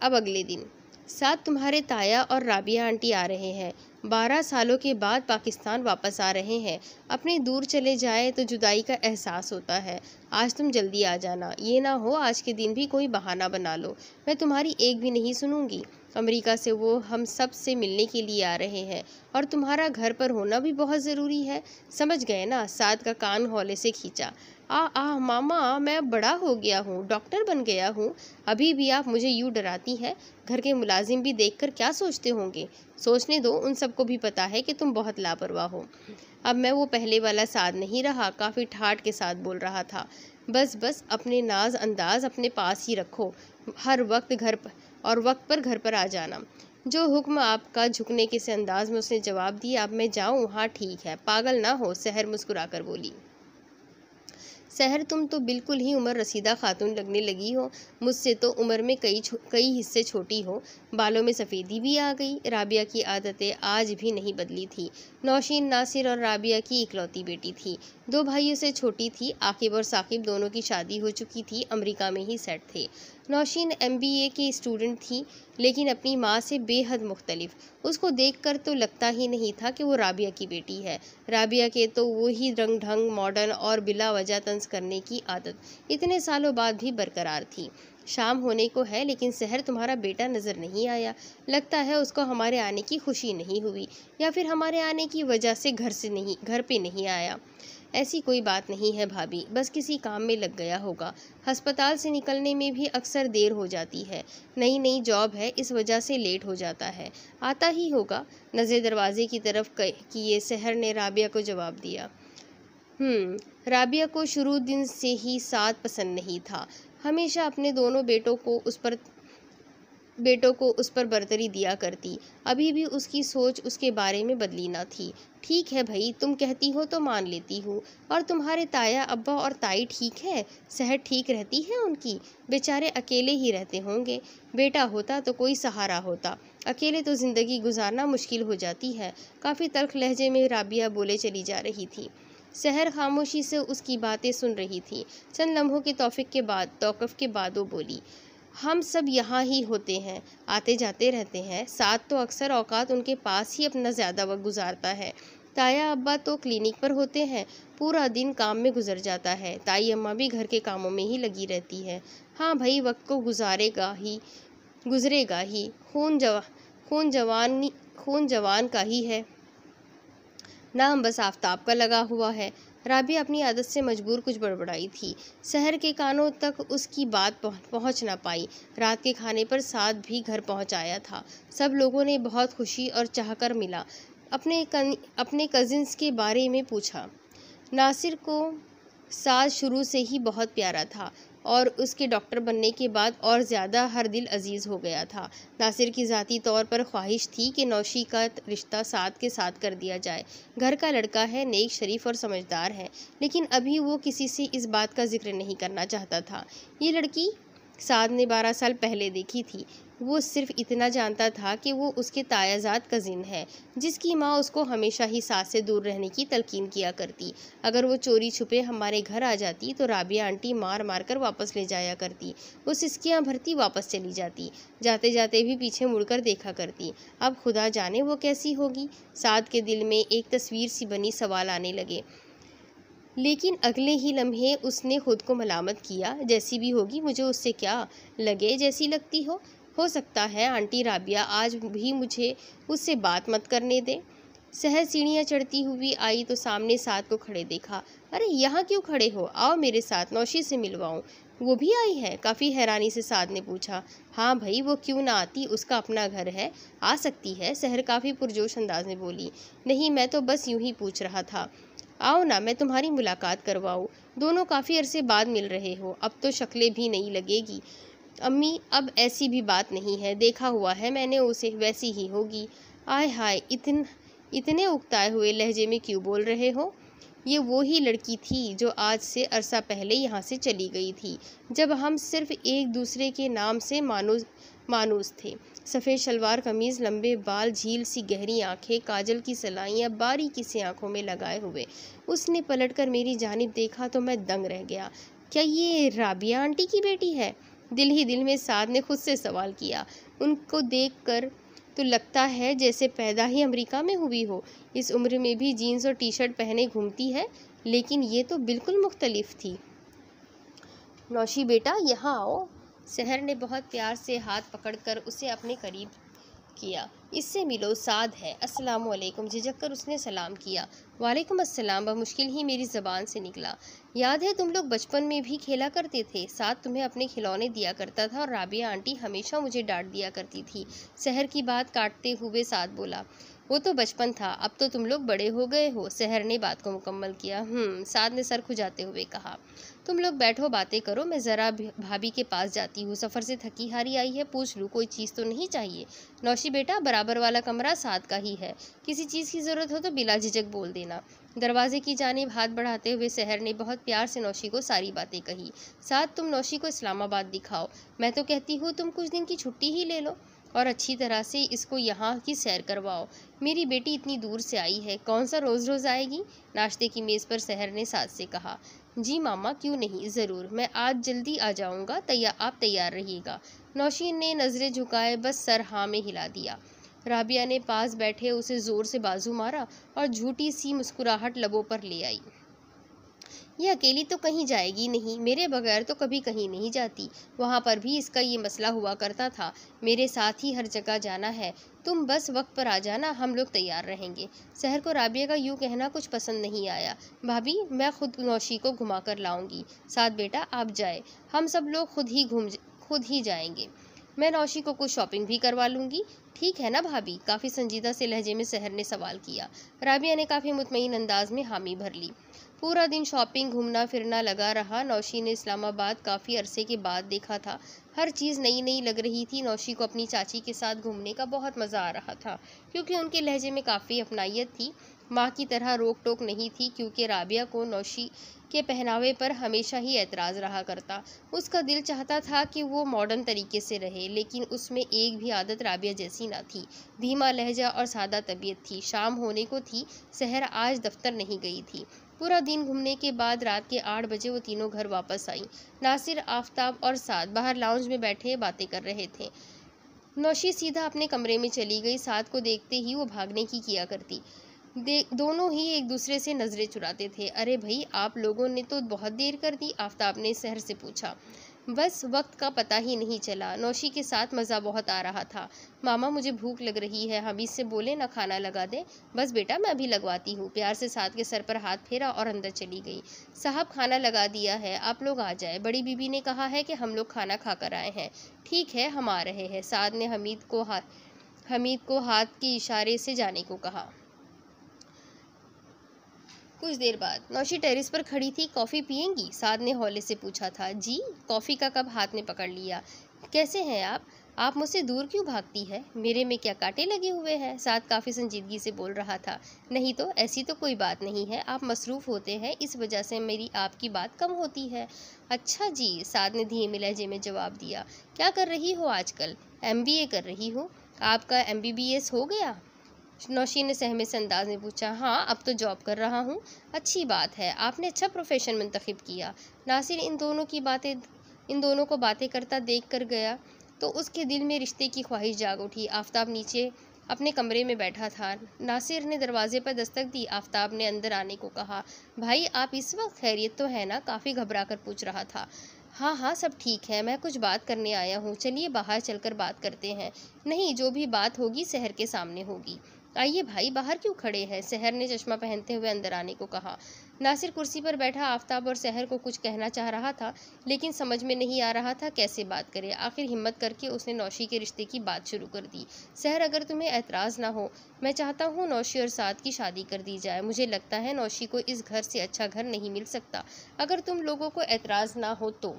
A: अब अगले दिन साद, तुम्हारे ताया और राबिया आंटी आ रहे हैं। 12 सालों के बाद पाकिस्तान वापस आ रहे हैं। अपने दूर चले जाए तो जुदाई का एहसास होता है। आज तुम जल्दी आ जाना, ये ना हो आज के दिन भी कोई बहाना बना लो। मैं तुम्हारी एक भी नहीं सुनूंगी। अमेरिका से वो हम सब से मिलने के लिए आ रहे हैं और तुम्हारा घर पर होना भी बहुत ज़रूरी है। समझ गए ना? साद का कान हौले से खींचा। मामा, मैं अब बड़ा हो गया हूँ, डॉक्टर बन गया हूँ, अभी भी आप मुझे यूँ डराती है। घर के मुलाजिम भी देखकर क्या सोचते होंगे? सोचने दो, उन सबको भी पता है कि तुम बहुत लापरवाह हो। अब मैं वो पहले वाला साद नहीं रहा, काफ़ी ठाठ के साथ बोल रहा था। बस बस अपने नाज अंदाज अपने पास ही रखो, हर वक्त घर पर और वक्त पर घर पर आ जाना। जो हुक्म आपका, झुकने के से अंदाज में उसने जवाब दिया। अब मैं जाऊँ? हाँ ठीक है, पागल ना हो, सहर मुस्कुराकर बोली। सहर, तुम तो बिल्कुल ही उम्र रसीदा खातून लगने लगी हो, मुझसे तो उम्र में कई हिस्से छोटी हो। बालों में सफ़ेदी भी आ गई। राबिया की आदतें आज भी नहीं बदली थी। नौशीन नासिर और राबिया की इकलौती बेटी थी, 2 भाइयों से छोटी थी। आकिब और साकिब दोनों की शादी हो चुकी थी, अमेरिका में ही सेट थे। नौशीन MBA की स्टूडेंट थी, लेकिन अपनी माँ से बेहद मुख्तलिफ। उसको देखकर तो लगता ही नहीं था कि वो राबिया की बेटी है। राबिया के तो वो ही रंग ढंग, मॉडर्न और बिला वजह तंज करने की आदत इतने सालों बाद भी बरकरार थी। शाम होने को है, लेकिन सहर तुम्हारा बेटा नज़र नहीं आया। लगता है उसको हमारे आने की खुशी नहीं हुई, या फिर हमारे आने की वजह से घर पे नहीं आया। ऐसी कोई बात नहीं है भाभी, बस किसी काम में लग गया होगा। अस्पताल से निकलने में भी अक्सर देर हो जाती है। नई नई जॉब है, इस वजह से लेट हो जाता है। आता ही होगा। नज़र दरवाजे की तरफ किए सहर ने राबिया को जवाब दिया। राबिया को शुरू दिन से ही साद पसंद नहीं था। हमेशा अपने दोनों बेटों को उस पर बरतरी दिया करती। अभी भी उसकी सोच उसके बारे में बदली ना थी। ठीक है भाई, तुम कहती हो तो मान लेती हूँ। और तुम्हारे ताया अब्बा और ताई ठीक है? सेहत ठीक रहती है उनकी? बेचारे अकेले ही रहते होंगे। बेटा होता तो कोई सहारा होता, अकेले तो ज़िंदगी गुजारना मुश्किल हो जाती है। काफ़ी तल्ख लहजे में राबिया बोले चली जा रही थी। सहर खामोशी से उसकी बातें सुन रही थी। चंद लम्हों के तौक़ुफ़ के बाद वो बोली, हम सब यहाँ ही होते हैं, आते जाते रहते हैं। साथ तो अक्सर औकात उनके पास ही अपना ज़्यादा वक्त गुजारता है। ताया अब्बा तो क्लिनिक पर होते हैं, पूरा दिन काम में गुजर जाता है। ताई अम्मा भी घर के कामों में ही लगी रहती है। हाँ भाई, वक्त को गुजरेगा ही। खून जवान का ही है, नाम बस आफताब का लगा हुआ है। राबिया अपनी आदत से मजबूर कुछ बड़बड़ाई थी। सहर के कानों तक उसकी बात पहुंच ना पाई। रात के खाने पर साद भी घर पहुंच आया था। सब लोगों ने बहुत खुशी और चाहकर मिला। अपने कजिन्स के बारे में पूछा। नासिर को साद शुरू से ही बहुत प्यारा था और उसके डॉक्टर बनने के बाद और ज़्यादा हर दिल अजीज़ हो गया था। नासिर की ज़ाती तौर पर ख्वाहिश थी कि नौशी का रिश्ता साद के साथ कर दिया जाए। घर का लड़का है, नेक, शरीफ और समझदार है, लेकिन अभी वो किसी से इस बात का जिक्र नहीं करना चाहता था। ये लड़की साद ने 12 साल पहले देखी थी। वो सिर्फ इतना जानता था कि वो उसके तायाजाद कज़िन है, जिसकी माँ उसको हमेशा ही सास से दूर रहने की तलकीन किया करती। अगर वो चोरी छुपे हमारे घर आ जाती तो राबिया आंटी मार मार कर वापस ले जाया करती। वो सिसकियाँ भरती वापस चली जाती, जाते जाते भी पीछे मुड़कर देखा करती। अब खुदा जाने वो कैसी होगी। साद के दिल में एक तस्वीर सी बनी, सवाल आने लगे, लेकिन अगले ही लम्हे उसने खुद को मलामत किया। जैसी भी होगी, मुझे उससे क्या, लगे जैसी लगती हो सकता है आंटी राबिया आज भी मुझे उससे बात मत करने दे। सहर सीढ़ियाँ चढ़ती हुई आई तो सामने साद को खड़े देखा। अरे यहाँ क्यों खड़े हो, आओ मेरे साथ, नौशी से मिलवाऊँ। वो भी आई है? काफ़ी हैरानी से साद ने पूछा। हाँ भाई, वो क्यों ना आती, उसका अपना घर है, आ सकती है, सहर काफ़ी पुरजोश अंदाज में बोली। नहीं, मैं तो बस यूं ही पूछ रहा था। आओ ना, मैं तुम्हारी मुलाकात करवाऊँ। दोनों काफ़ी अरसे बाद मिल रहे हो, अब तो शक्लें भी नहीं लगेगी। अम्मी, अब ऐसी भी बात नहीं है, देखा हुआ है मैंने उसे, वैसी ही होगी। आय हाय, इतने उकताए हुए लहजे में क्यों बोल रहे हो? ये वो ही लड़की थी जो आज से अरसा पहले यहाँ से चली गई थी, जब हम सिर्फ एक दूसरे के नाम से मानूस थे। सफ़ेद शलवार कमीज़, लंबे बाल, झील सी गहरी आंखें, काजल की सलाइयाँ बारीकी से आंखों में लगाए हुए। उसने पलटकर मेरी जानिब देखा तो मैं दंग रह गया। क्या ये राबिया आंटी की बेटी है? दिल ही दिल में साद ने खुद से सवाल किया। उनको देखकर तो लगता है जैसे पैदा ही अमेरिका में हुई हो। इस उम्र में भी जीन्स और टी-शर्ट पहने घूमती है, लेकिन ये तो बिल्कुल मुख्तलिफ थी। नौशी बेटा, यहाँ आओ। सहर ने बहुत प्यार से हाथ पकड़कर उसे अपने करीब किया। इससे मिलो, साद है। अस्सलाम वालेकुम। झिझक कर उसने सलाम किया। वालेकुम अस्सलाम बमुश्किल ही मेरी ज़बान से निकला। याद है तुम लोग बचपन में भी खेला करते थे? साद तुम्हें अपने खिलौने दिया करता था और राबिया आंटी हमेशा मुझे डांट दिया करती थी। सहर की बात काटते हुए साद बोला। वो तो बचपन था, अब तो तुम लोग बड़े हो गए हो। सहर ने बात को मुकम्मल किया। साद ने सर खुजाते हुए कहा। तुम लोग बैठो, बातें करो, मैं ज़रा भाभी के पास जाती हूँ। सफ़र से थकी हारी आई है, पूछ लूँ कोई चीज़ तो नहीं चाहिए? नौशी बेटा, बराबर वाला कमरा साद का ही है, किसी चीज़ की ज़रूरत हो तो बिला झिझक बोल देना। दरवाजे की जानिब हाथ बढ़ाते हुए सहर ने बहुत प्यार से नौशी को सारी बातें कही। साद, तुम नौशी को इस्लामाबाद दिखाओ। मैं तो कहती हूँ तुम कुछ दिन की छुट्टी ही ले लो और अच्छी तरह से इसको यहाँ की सैर करवाओ। मेरी बेटी इतनी दूर से आई है, कौन सा रोज़ रोज़ आएगी? नाश्ते की मेज़ पर सहर ने साद से कहा। जी मामा, क्यों नहीं, ज़रूर, मैं आज जल्दी आ जाऊँगा, आप तैयार रहिएगा। नौशी ने नज़रें झुकाए बस सर हाँ में हिला दिया। राबिया ने पास बैठे उसे ज़ोर से बाजू मारा और झूठी सी मुस्कुराहट लबों पर ले आई। ये अकेली तो कहीं जाएगी नहीं, मेरे बगैर तो कभी कहीं नहीं जाती। वहाँ पर भी इसका ये मसला हुआ करता था, मेरे साथ ही हर जगह जाना है, तुम बस वक्त पर आ जाना, हम लोग तैयार रहेंगे। सहर को राबिया का यूँ कहना कुछ पसंद नहीं आया। भाभी, मैं खुद नौशी को घुमा कर लाऊंगी। साथ बेटा आप जाए, हम सब लोग खुद ही जाएंगे। मैं नौशी को कुछ शॉपिंग भी करवा लूँगी। ठीक है ना भाभी? काफ़ी संजीदा से लहजे में सहर ने सवाल किया। राबिया ने काफ़ी मुतमईन अंदाज में हामी भर ली। पूरा दिन शॉपिंग घूमना फिरना लगा रहा। नौशी ने इस्लामाबाद काफ़ी अरसे के बाद देखा था। हर चीज़ नई नई लग रही थी। नौशी को अपनी चाची के साथ घूमने का बहुत मज़ा आ रहा था, क्योंकि उनके लहजे में काफ़ी अपनायत थी। माँ की तरह रोक टोक नहीं थी, क्योंकि राबिया को नौशी के पहनावे पर हमेशा ही एतराज़ रहा करता। उसका दिल चाहता था कि वो मॉडर्न तरीके से रहे, लेकिन उसमें एक भी आदत राबिया जैसी ना थी। धीमा लहजा और सादा तबीयत थी। शाम होने को थी। सहर आज दफ्तर नहीं गई थी। पूरा दिन घूमने के बाद रात के 8 बजे वो तीनों घर वापस आई। नासिर, आफताब और साद बाहर लाउंज में बैठे बातें कर रहे थे। नौशी सीधा अपने कमरे में चली गई। साद को देखते ही वो भागने की किया करती। दोनों ही एक दूसरे से नज़रें चुराते थे। अरे भाई, आप लोगों ने तो बहुत देर कर दी, आफताब ने सहर से पूछा। बस वक्त का पता ही नहीं चला। नौशी के साथ मज़ा बहुत आ रहा था। मामा, मुझे भूख लग रही है, हमीद से बोले ना खाना लगा दे। बस बेटा, मैं अभी लगवाती हूँ। प्यार से साद के सर पर हाथ फेरा और अंदर चली गई। साहब, खाना लगा दिया है, आप लोग आ जाए। बड़ी बीबी ने कहा है कि हम लोग खाना खा कर आए हैं। ठीक है, हम आ रहे हैं। साद ने हमीद को हाथ के इशारे से जाने को कहा। कुछ देर बाद नौशी टेरेस पर खड़ी थी। कॉफ़ी पियेंगी? साद ने हौले से पूछा था। जी। कॉफ़ी का कप हाथ में पकड़ लिया। कैसे हैं आप मुझसे दूर क्यों भागती है? मेरे में क्या कांटे लगे हुए हैं? साद काफ़ी संजीदगी से बोल रहा था। नहीं तो, ऐसी तो कोई बात नहीं है, आप मसरूफ़ होते हैं, इस वजह से मेरी आपकी बात कम होती है। अच्छा जी, साद ने धीमे लहजे में जवाब दिया। क्या कर रही हो आजकल? MBA कर रही हूँ। आपका MBBS हो गया? नौशी ने सहमे से अंदाज में पूछा। हाँ, अब तो जॉब कर रहा हूँ। अच्छी बात है, आपने अच्छा प्रोफेशन मुंतखब किया। नासिर इन दोनों को बातें करता देख कर गया तो उसके दिल में रिश्ते की ख्वाहिश जाग उठी। आफताब नीचे अपने कमरे में बैठा था। नासिर ने दरवाजे पर दस्तक दी। आफताब ने अंदर आने को कहा। भाई, आप इस वक्त खैरियत तो है ना? काफ़ी घबरा कर पूछ रहा था। हाँ हाँ, सब ठीक है, मैं कुछ बात करने आया हूँ, चलिए बाहर चलकर बात करते हैं। नहीं, जो भी बात होगी सहर के सामने होगी। आइए भाई, बाहर क्यों खड़े हैं? सहर ने चश्मा पहनते हुए अंदर आने को कहा। नासिर कुर्सी पर बैठा आफताब और सहर को कुछ कहना चाह रहा था, लेकिन समझ में नहीं आ रहा था कैसे बात करे। आखिर हिम्मत करके उसने नौशी के रिश्ते की बात शुरू कर दी। सहर, अगर तुम्हें एतराज़ ना हो, मैं चाहता हूँ नौशी और साद की शादी कर दी जाए। मुझे लगता है नौशी को इस घर से अच्छा घर नहीं मिल सकता, अगर तुम लोगों को एतराज़ ना हो तो।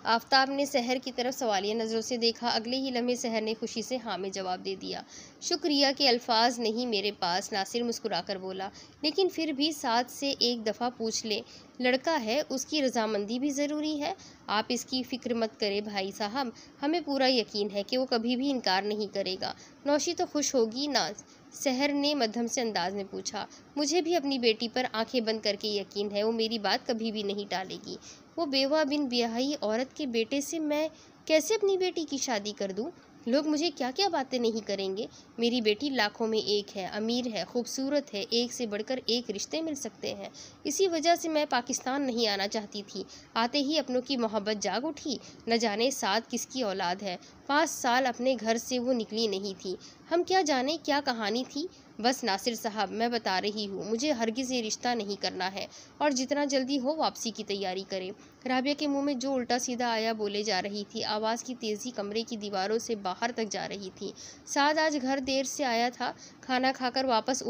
A: आफताब ने सहर की तरफ सवालिया नज़रों से देखा। अगले ही लम्हे सहर ने खुशी से हाँ में जवाब दे दिया। शुक्रिया के अल्फाज नहीं मेरे पास, नासिर मुस्कुराकर बोला। लेकिन फिर भी साथ से एक दफ़ा पूछ ले, लड़का है, उसकी रजामंदी भी ज़रूरी है। आप इसकी फ़िक्र मत करें भाई साहब, हमें पूरा यकीन है कि वो कभी भी इनकार नहीं करेगा। नौशी तो खुश होगी ना? सहर ने मध्यम से अंदाज में पूछा। मुझे भी अपनी बेटी पर आंखें बंद करके यकीन है, वो मेरी बात कभी भी नहीं टालेगी। वो बेवा बिन ब्याही औरत के बेटे से मैं कैसे अपनी बेटी की शादी कर दूं? लोग मुझे क्या क्या बातें नहीं करेंगे। मेरी बेटी लाखों में एक है, अमीर है, खूबसूरत है, एक से बढ़कर एक रिश्ते मिल सकते हैं। इसी वजह से मैं पाकिस्तान नहीं आना चाहती थी। आते ही अपनों की मोहब्बत जाग उठी। न जाने साथ किसकी औलाद है। 5 साल अपने घर से वो निकली नहीं थी। हम क्या जाने क्या कहानी थी। बस नासिर साहब, मैं बता रही हूँ, मुझे हरगिज़ ये रिश्ता नहीं करना है और जितना जल्दी हो वापसी की तैयारी करें। राबिया के मुंह में जो उल्टा सीधा आया बोले जा रही थी। आवाज़ की तेज़ी कमरे की दीवारों से बाहर तक जा रही थी। साद आज घर देर से आया था। खाना खाकर वापस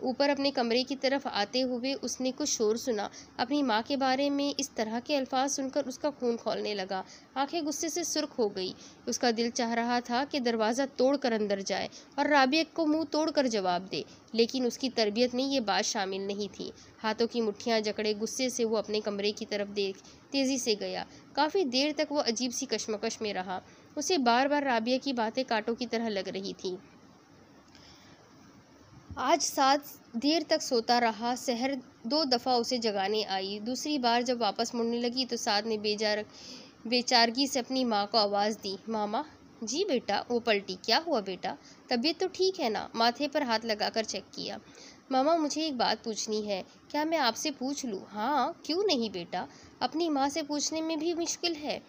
A: ऊपर अपने कमरे की तरफ आते हुए उसने कुछ शोर सुना। अपनी माँ के बारे में इस तरह के अल्फाज सुनकर उसका खून खौलने लगा। आंखें गुस्से से सुर्ख हो गई। उसका दिल चाह रहा था कि दरवाज़ा तोड़कर अंदर जाए और राबिया को मुंह तोड़कर जवाब दे, लेकिन उसकी तरबियत में ये बात शामिल नहीं थी। हाथों की मुट्ठियां जकड़े गुस्से से वो अपने कमरे की तरफ तेजी से गया। काफ़ी देर तक वो अजीब सी कश्मकश में रहा। उसे बार बार राबिया की बातें कांटों की तरह लग रही थी। आज साद देर तक सोता रहा। सहर 2 दफ़ा उसे जगाने आई। दूसरी बार जब वापस मुड़ने लगी तो साद ने बेचारगी से अपनी माँ को आवाज़ दी, मामा। जी बेटा। वो पलटी। क्या हुआ बेटा, तबीयत तो ठीक है ना? माथे पर हाथ लगाकर चेक किया। मामा, मुझे एक बात पूछनी है, क्या मैं आपसे पूछ लूँ? हाँ, क्यों नहीं बेटा, अपनी माँ से पूछने में भी मुश्किल है।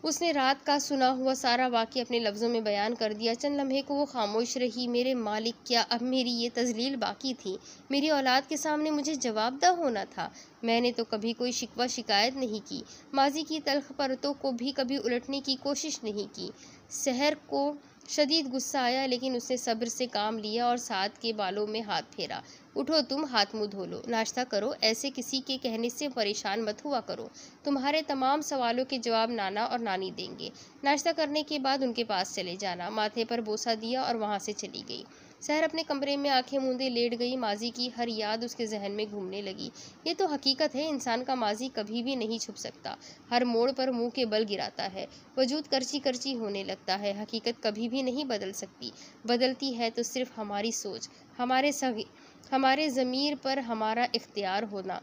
A: उसने रात का सुना हुआ सारा वाक़या अपने लफ्ज़ों में बयान कर दिया। चंद लम्हे को वो खामोश रही। मेरे मालिक, क्या अब मेरी ये तज़लील बाकी थी? मेरी औलाद के सामने मुझे जवाबदेह होना था। मैंने तो कभी कोई शिकवा शिकायत नहीं की, माजी की तल्ख़ परतों को भी कभी उलटने की कोशिश नहीं की। सहर को शदीद गुस्सा आया, लेकिन उसने सब्र से काम लिया और साद के बालों में हाथ फेरा। उठो तुम, हाथ मुँह धो लो, नाश्ता करो, ऐसे किसी के कहने से परेशान मत हुआ करो। तुम्हारे तमाम सवालों के जवाब नाना और नानी देंगे। नाश्ता करने के बाद उनके पास चले जाना। माथे पर बोसा दिया और वहाँ से चली गई। सहर अपने कमरे में आंखें मूंदे लेट गई। माजी की हर याद उसके जहन में घूमने लगी। ये तो हकीकत है, इंसान का माजी कभी भी नहीं छुप सकता। हर मोड़ पर मुंह के बल गिराता है। वजूद करची करची होने लगता है। हकीकत कभी भी नहीं बदल सकती। बदलती है तो सिर्फ हमारी सोच, हमारे ज़मीर पर हमारा इख्तियार होना।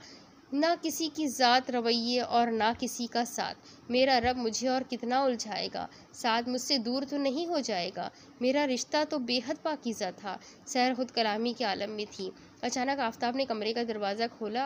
A: ना किसी की ज़ात, रवैये और ना किसी का साथ। मेरा रब मुझे और कितना उलझाएगा। साथ मुझसे दूर तो नहीं हो जाएगा। मेरा रिश्ता तो बेहद पाकीज़ा था। सहर खुद कलामी के आलम में थी। अचानक आफताब ने कमरे का दरवाज़ा खोला।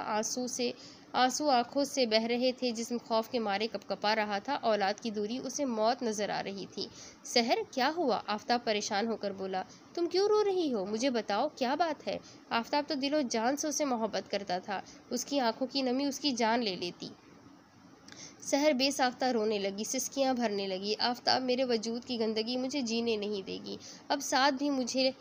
A: आंसू आंखों से बह रहे थे। जिस्म खौफ के मारे कपकपा रहा था। औलाद की दूरी उसे मौत नज़र आ रही थी। सहर, क्या हुआ? आफताब परेशान होकर बोला। तुम क्यों रो रही हो? मुझे बताओ, क्या बात है? आफताब तो दिलो जान से उसे मोहब्बत करता था। उसकी आंखों की नमी उसकी जान ले लेती। सहर बेसाख्ता रोने लगी, सिसकियां भरने लगी। आफताब, मेरे वजूद की गंदगी मुझे जीने नहीं देगी। अब साथ भी मुझे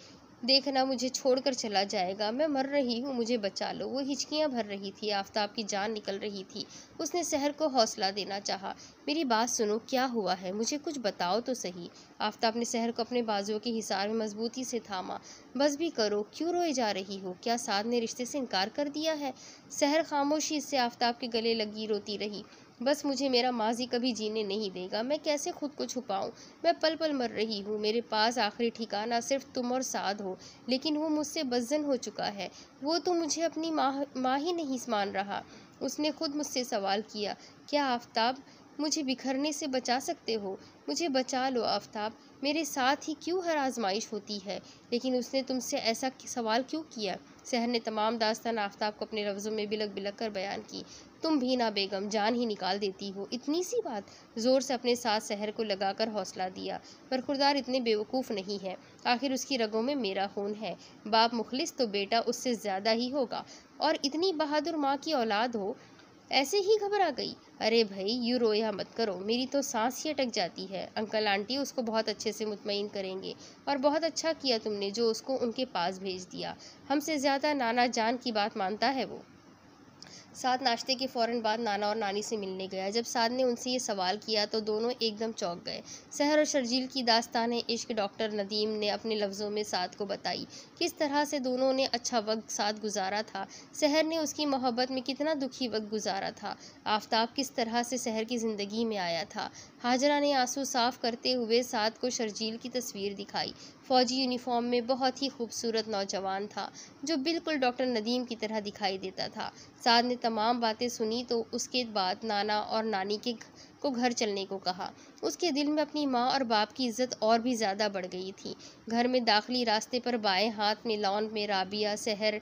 A: देखना मुझे छोड़कर चला जाएगा। मैं मर रही हूँ, मुझे बचा लो। वो हिचकियाँ भर रही थी। आफताब की जान निकल रही थी। उसने सहर को हौसला देना चाहा। मेरी बात सुनो, क्या हुआ है? मुझे कुछ बताओ तो सही। आफताब ने सहर को अपने बाजुओं के हिसार में मजबूती से थामा। बस भी करो, क्यों रोए जा रही हो? क्या साद ने रिश्ते से इनकार कर दिया है? सहर खामोशी से आफताब के गले लगी रोती रही। बस मुझे मेरा माजी कभी जीने नहीं देगा। मैं कैसे खुद को छुपाऊं? मैं पल पल मर रही हूँ। मेरे पास आखिरी ठिकाना सिर्फ तुम और साद हो, लेकिन वो मुझसे बज़्ज़न हो चुका है। वो तो मुझे अपनी माँ ही नहीं मान रहा। उसने खुद मुझसे सवाल किया, क्या आफताब मुझे बिखरने से बचा सकते हो? मुझे बचा लो आफताब। मेरे साथ ही क्यों हर आजमाइश होती है? लेकिन उसने तुमसे ऐसा सवाल क्यों किया? सहर ने तमाम दास्तान आफताब को अपने लफ्ज़ों में बिलक बिलक कर बयान की। तुम भी ना बेगम, जान ही निकाल देती हो। इतनी सी बात? ज़ोर से अपने साथ सहर को लगाकर हौसला दिया। पर खुरदार इतने बेवकूफ़ नहीं है। आखिर उसकी रगों में मेरा खून है। बाप मुखलिस तो बेटा उससे ज़्यादा ही होगा। और इतनी बहादुर माँ की औलाद हो, ऐसे ही घबरा गई। अरे भाई, यूँ रोया मत करो, मेरी तो सांस ही अटक जाती है। अंकल आंटी उसको बहुत अच्छे से मुतमईन करेंगे। और बहुत अच्छा किया तुमने जो उसको उनके पास भेज दिया। हमसे ज़्यादा नाना जान की बात मानता है वो। साद नाश्ते के फ़ौरन बाद नाना और नानी से मिलने गया। जब साद ने उनसे ये सवाल किया तो दोनों एकदम चौंक गए। सहर और शर्जील की दास्तान इश्क डॉक्टर नदीम ने अपने लफ्ज़ों में साद को बताई। किस तरह से दोनों ने अच्छा वक्त साथ गुजारा था। सहर ने उसकी मोहब्बत में कितना दुखी वक्त गुजारा था। आफताब किस तरह से सहर की ज़िंदगी में आया था। हाजरा ने आंसू साफ करते हुए साद को शर्जील की तस्वीर दिखाई। फौजी यूनिफॉर्म में बहुत ही खूबसूरत नौजवान था जो बिल्कुल डॉक्टर नदीम की तरह दिखाई देता था। साद ने तमाम बातें सुनी तो उसके बाद नाना और नानी को घर चलने को कहा। उसके दिल में अपनी माँ और बाप की इज्जत और भी ज़्यादा बढ़ गई थी। घर में दाखिली रास्ते पर बाएं हाथ में लॉन में राबिया, सहर,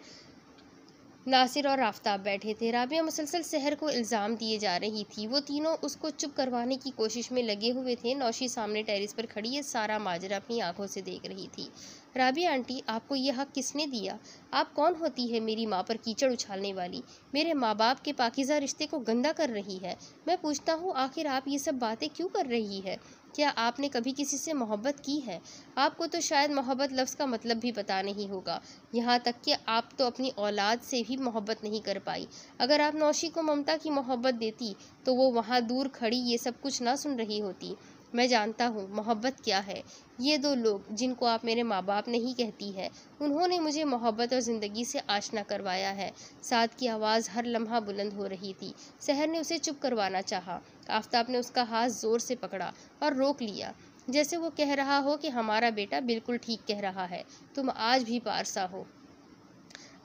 A: नासिर और आफताब बैठे थे। राबिया मुसलसल सहर को इल्ज़ाम दिए जा रही थी। वो तीनों उसको चुप करवाने की कोशिश में लगे हुए थे। नौशी सामने टेरिस पर खड़ी ये सारा माजरा अपनी आंखों से देख रही थी। राबिया आंटी, आपको ये हक किसने दिया? आप कौन होती है मेरी माँ पर कीचड़ उछालने वाली? मेरे माँ बाप के पाकीज़ा रिश्ते को गंदा कर रही है। मैं पूछता हूँ, आखिर आप ये सब बातें क्यों कर रही है? क्या आपने कभी किसी से मोहब्बत की है? आपको तो शायद मोहब्बत लफ्ज़ का मतलब भी पता नहीं होगा। यहाँ तक कि आप तो अपनी औलाद से भी मोहब्बत नहीं कर पाई। अगर आप नौशी को ममता की मोहब्बत देती तो वो वहाँ दूर खड़ी ये सब कुछ ना सुन रही होती। मैं जानता हूँ मोहब्बत क्या है। ये दो लोग जिनको आप मेरे माँ बाप नहीं कहती है, उन्होंने मुझे मोहब्बत और ज़िंदगी से आशना करवाया है। साद की आवाज़ हर लम्हा बुलंद हो रही थी। सहर ने उसे चुप करवाना चाहा। आफताब ने उसका हाथ ज़ोर से पकड़ा और रोक लिया, जैसे वो कह रहा हो कि हमारा बेटा बिल्कुल ठीक कह रहा है, तुम आज भी पारसा हो।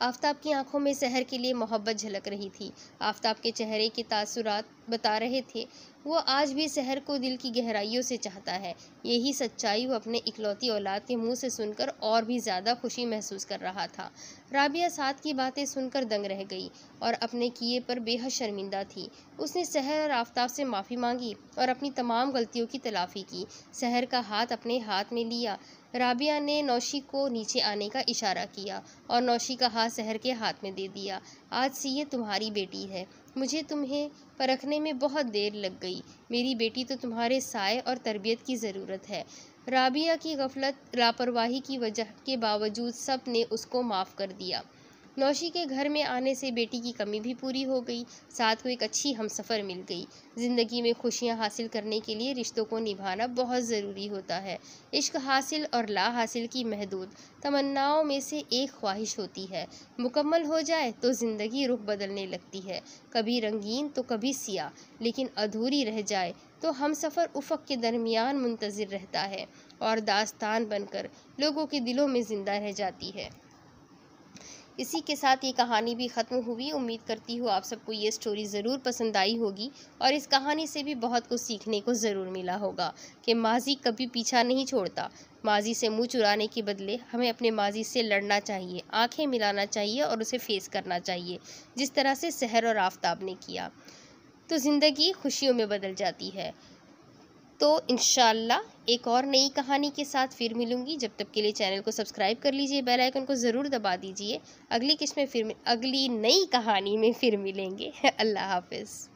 A: आफताब की आंखों में सहर के लिए मोहब्बत झलक रही थी। आफताब के चेहरे के तासुरात बता रहे थे वो आज भी सहर को दिल की गहराइयों से चाहता है। यही सच्चाई वो अपने इकलौती औलाद के मुंह से सुनकर और भी ज़्यादा खुशी महसूस कर रहा था। राबिया साद की बातें सुनकर दंग रह गई और अपने किए पर बेहद शर्मिंदा थी। उसने सहर और आफताब से माफ़ी मांगी और अपनी तमाम गलतियों की तलाफ़ी की। सहर का हाथ अपने हाथ में लिया। राबिया ने नौशी को नीचे आने का इशारा किया और नौशी का हाथ सहर के हाथ में दे दिया। आज से ये तुम्हारी बेटी है। मुझे तुम्हें परखने में बहुत देर लग गई। मेरी बेटी तो तुम्हारे साए और तरबियत की ज़रूरत है। राबिया की गफलत, लापरवाही की वजह के बावजूद सब ने उसको माफ़ कर दिया। नौशी के घर में आने से बेटी की कमी भी पूरी हो गई। साथ को एक अच्छी हमसफ़र मिल गई। ज़िंदगी में खुशियाँ हासिल करने के लिए रिश्तों को निभाना बहुत ज़रूरी होता है। इश्क हासिल और ला हासिल की महदूद तमन्नाओं में से एक ख्वाहिश होती है। मुकम्मल हो जाए तो ज़िंदगी रुख बदलने लगती है, कभी रंगीन तो कभी सियाह, लेकिन अधूरी रह जाए तो हमसफ़र उफ़क़ के दरमियान मुंतज़िर रहता है और दास्तान बनकर लोगों के दिलों में ज़िंदा रह जाती है। इसी के साथ ये कहानी भी ख़त्म हुई। उम्मीद करती हूँ आप सबको ये स्टोरी ज़रूर पसंद आई होगी और इस कहानी से भी बहुत कुछ सीखने को ज़रूर मिला होगा कि माज़ी कभी पीछा नहीं छोड़ता। माज़ी से मुँह चुराने के बदले हमें अपने माज़ी से लड़ना चाहिए, आंखें मिलाना चाहिए और उसे फेस करना चाहिए, जिस तरह से सहर और आफताब ने किया तो ज़िंदगी खुशियों में बदल जाती है। तो इंशाल्लाह एक और नई कहानी के साथ फिर मिलूंगी। जब तक के लिए चैनल को सब्सक्राइब कर लीजिए, बेल आइकन को ज़रूर दबा दीजिए। अगली किस्त में अगली नई कहानी में फिर मिलेंगे। अल्लाह हाफ़िज़।